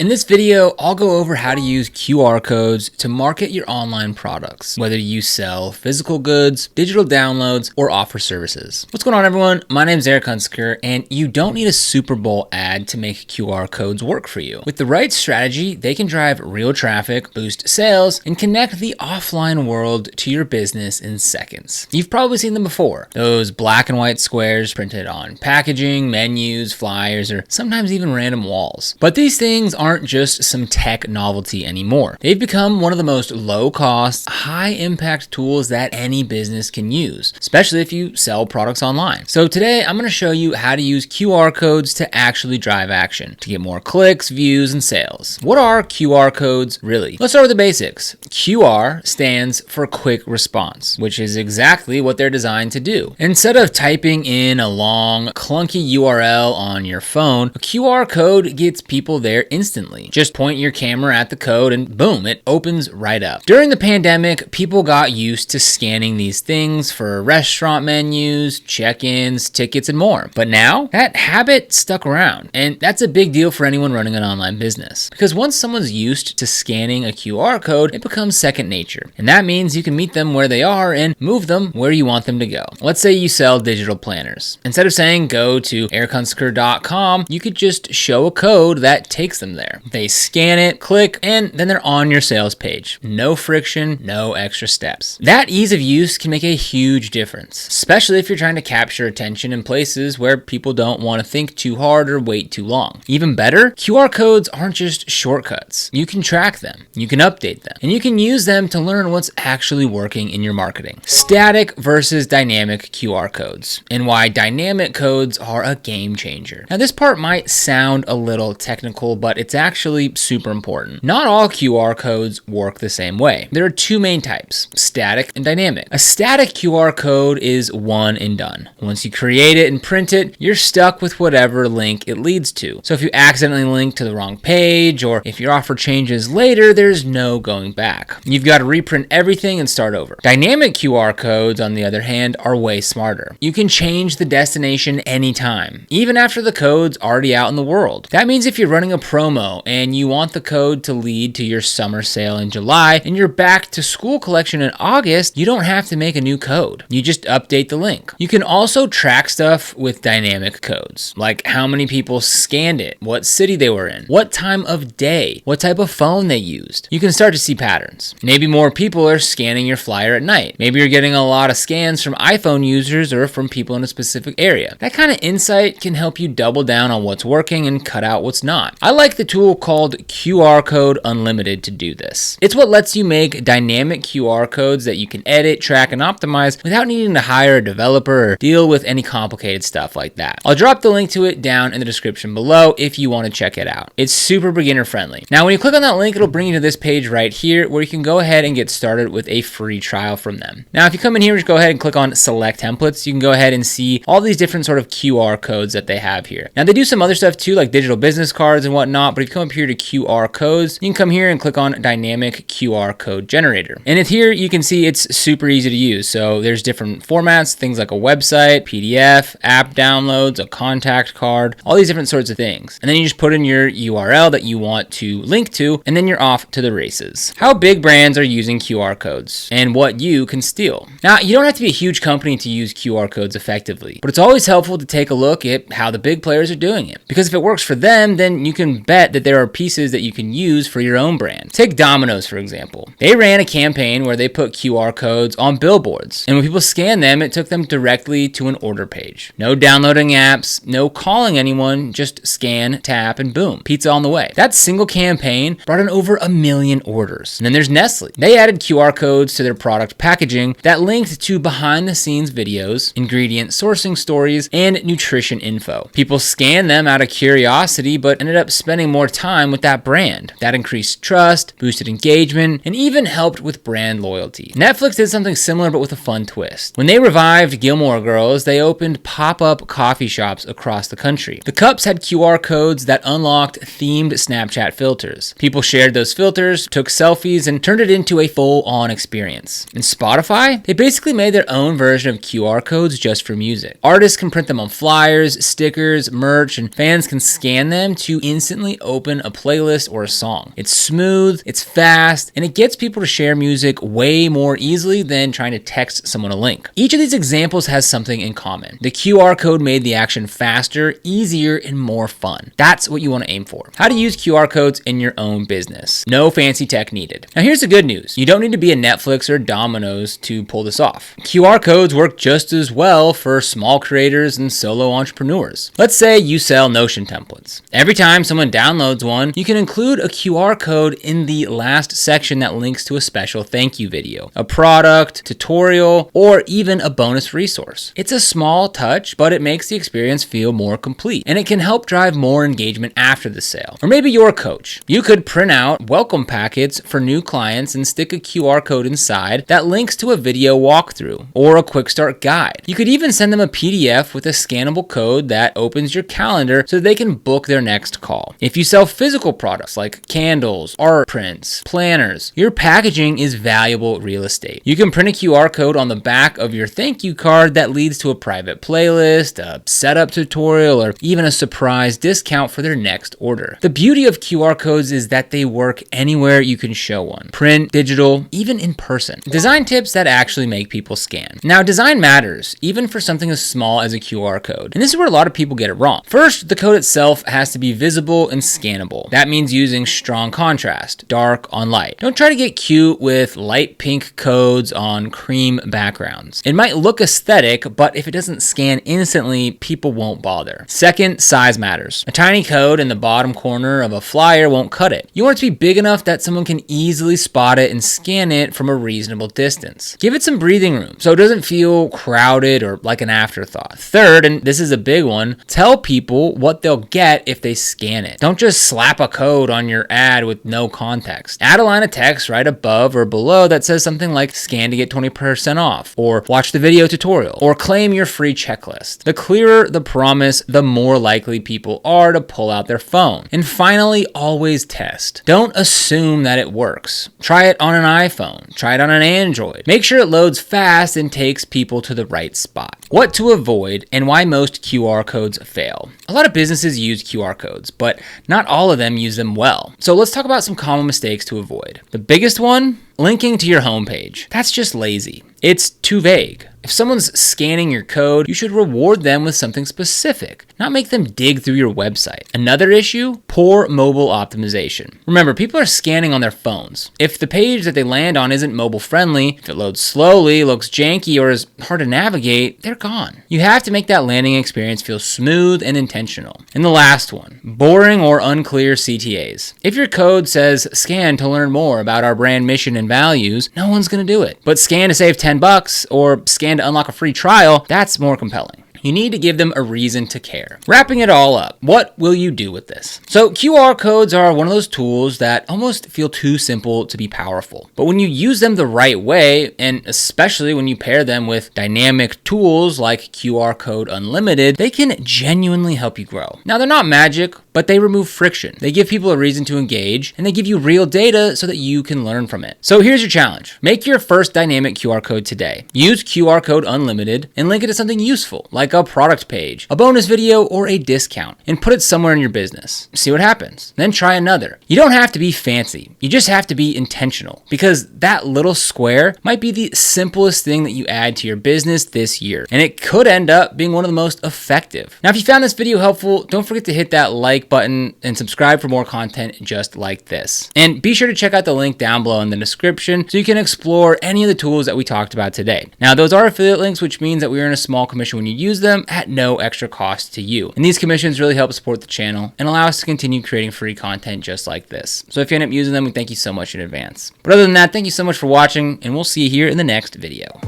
In this video, I'll go over how to use QR codes to market your online products, whether you sell physical goods, digital downloads, or offer services. What's going on, everyone? My name is Eric Hunsaker, and you don't need a Super Bowl ad to make QR codes work for you. With the right strategy, they can drive real traffic, boost sales, and connect the offline world to your business in seconds. You've probably seen them before. Those black and white squares printed on packaging, menus, flyers, or sometimes even random walls. But these things aren't just some tech novelty anymore. They've become one of the most low-cost, high-impact tools that any business can use, especially if you sell products online. So today, I'm going to show you how to use QR codes to actually drive action, to get more clicks, views, and sales. What are QR codes really? Let's start with the basics. QR stands for quick response, which is exactly what they're designed to do. Instead of typing in a long, clunky URL on your phone, a QR code gets people there instantly. Just point your camera at the code and boom, it opens right up. During the pandemic, people got used to scanning these things for restaurant menus, check-ins, tickets, and more. But now, that habit stuck around. And that's a big deal for anyone running an online business. Because once someone's used to scanning a QR code, it becomes second nature. And that means you can meet them where they are and move them where you want them to go. Let's say you sell digital planners. Instead of saying go to ericunsaker.com, you could just show a code that takes them there. They scan it, click, and then they're on your sales page. No friction, no extra steps. That ease of use can make a huge difference, especially if you're trying to capture attention in places where people don't want to think too hard or wait too long. Even better, QR codes aren't just shortcuts. You can track them, you can update them, and you can use them to learn what's actually working in your marketing. Static versus dynamic QR codes, and why dynamic codes are a game changer. Now, this part might sound a little technical, but it's actually super important. Not all QR codes work the same way. There are two main types, static and dynamic. A static QR code is one and done. Once you create it and print it, you're stuck with whatever link it leads to. So if you accidentally link to the wrong page, or if your offer changes later, there's no going back. You've got to reprint everything and start over. Dynamic QR codes, on the other hand, are way smarter. You can change the destination anytime, even after the code's already out in the world. That means if you're running a promo and you want the code to lead to your summer sale in July and your back to school collection in August, you don't have to make a new code. You just update the link. You can also track stuff with dynamic codes, like how many people scanned it, what city they were in, what time of day, what type of phone they used. You can start to see patterns. Maybe more people are scanning your flyer at night. Maybe you're getting a lot of scans from iPhone users or from people in a specific area. That kind of insight can help you double down on what's working and cut out what's not. I like the tool called QR Code Unlimited to do this. It's what lets you make dynamic QR codes that you can edit, track, and optimize without needing to hire a developer or deal with any complicated stuff like that. I'll drop the link to it down in the description below if you want to check it out. It's super beginner friendly. Now, when you click on that link, it'll bring you to this page right here where you can go ahead and get started with a free trial from them. Now, if you come in here, just go ahead and click on select templates. You can go ahead and see all these different sort of QR codes that they have here. Now, they do some other stuff too, like digital business cards and whatnot, but if you come up here to QR codes, you can come here and click on dynamic QR code generator. And if here, you can see it's super easy to use. So there's different formats, things like a website, PDF, app downloads, a contact card, all these different sorts of things. And then you just put in your URL that you want to link to, and then you're off to the races. How big brands are using QR codes and what you can steal. Now, you don't have to be a huge company to use QR codes effectively, but it's always helpful to take a look at how the big players are doing it. Because if it works for them, then you can bet that there are pieces that you can use for your own brand. Take Domino's, for example. They ran a campaign where they put QR codes on billboards, and when people scanned them, it took them directly to an order page. No downloading apps, no calling anyone, just scan, tap, and boom, pizza on the way. That single campaign brought in over 1 million orders. And then there's Nestle. They added QR codes to their product packaging that linked to behind-the-scenes videos, ingredient sourcing stories, and nutrition info. People scanned them out of curiosity, but ended up spending more time with that brand. That increased trust, boosted engagement, and even helped with brand loyalty. Netflix did something similar but with a fun twist. When they revived Gilmore Girls, they opened pop-up coffee shops across the country. The cups had QR codes that unlocked themed Snapchat filters. People shared those filters, took selfies, and turned it into a full-on experience. And Spotify, they basically made their own version of QR codes just for music. Artists can print them on flyers, stickers, merch, and fans can scan them to instantly open a playlist or a song. It's smooth, it's fast, and it gets people to share music way more easily than trying to text someone a link. Each of these examples has something in common. The QR code made the action faster, easier, and more fun. That's what you want to aim for. How to use QR codes in your own business. No fancy tech needed. Now here's the good news. You don't need to be a Netflix or Domino's to pull this off. QR codes work just as well for small creators and solo entrepreneurs. Let's say you sell Notion templates. Every time someone downloads one, you can include a QR code in the last section that links to a special thank you video, a product, tutorial, or even a bonus resource. It's a small touch, but it makes the experience feel more complete, and it can help drive more engagement after the sale. Or maybe you're a coach. You could print out welcome packets for new clients and stick a QR code inside that links to a video walkthrough or a quick start guide. You could even send them a PDF with a scannable code that opens your calendar so they can book their next call. If you sell physical products like candles, art prints, planners, your packaging is valuable real estate. You can print a QR code on the back of your thank you card that leads to a private playlist, a setup tutorial, or even a surprise discount for their next order. The beauty of QR codes is that they work anywhere you can show one. Print, digital, even in person. Design tips that actually make people scan. Now, design matters, even for something as small as a QR code. And this is where a lot of people get it wrong. First, the code itself has to be visible and scannable. That means using strong contrast, dark on light. Don't try to get cute with light pink codes on cream backgrounds. It might look aesthetic, but if it doesn't scan instantly, people won't bother. Second, size matters. A tiny code in the bottom corner of a flyer won't cut it. You want it to be big enough that someone can easily spot it and scan it from a reasonable distance. Give it some breathing room so it doesn't feel crowded or like an afterthought. Third, and this is a big one, tell people what they'll get if they scan it. Don't just slap a code on your ad with no context. Add a line of text right above or below that says something like scan to get 20% off, or watch the video tutorial, or claim your free checklist. The clearer the promise, the more likely people are to pull out their phone. And finally, always test. Don't assume that it works. Try it on an iPhone. Try it on an Android. Make sure it loads fast and takes people to the right spot. What to avoid and why most QR codes fail. A lot of businesses use QR codes, but not all of them use them well. So let's talk about some common mistakes to avoid. The biggest one, linking to your homepage. That's just lazy. It's too vague. If someone's scanning your code, you should reward them with something specific, not make them dig through your website. Another issue, poor mobile optimization. Remember, people are scanning on their phones. If the page that they land on isn't mobile friendly, if it loads slowly, looks janky, or is hard to navigate, they're gone. You have to make that landing experience feel smooth and intentional. And the last one, boring or unclear CTAs. If your code says scan to learn more about our brand mission and values, no one's gonna do it. But scan to save $10 or scan to unlock a free trial, that's more compelling. You need to give them a reason to care. Wrapping it all up, what will you do with this? So QR codes are one of those tools that almost feel too simple to be powerful. But when you use them the right way, and especially when you pair them with dynamic tools like QR Code Unlimited, they can genuinely help you grow. Now, they're not magic, but they remove friction. They give people a reason to engage, and they give you real data so that you can learn from it. So here's your challenge. Make your first dynamic QR code today. Use QR Code Unlimited and link it to something useful, like a product page, a bonus video, or a discount, and put it somewhere in your business. See what happens. Then try another. You don't have to be fancy. You just have to be intentional, because that little square might be the simplest thing that you add to your business this year, and it could end up being one of the most effective. Now, if you found this video helpful, don't forget to hit that like button and subscribe for more content just like this. And be sure to check out the link down below in the description so you can explore any of the tools that we talked about today. Now, those are affiliate links, which means that we earn a small commission when you use them at no extra cost to you. And these commissions really help support the channel and allow us to continue creating free content just like this. So if you end up using them, we thank you so much in advance. But other than that, thank you so much for watching, and we'll see you here in the next video.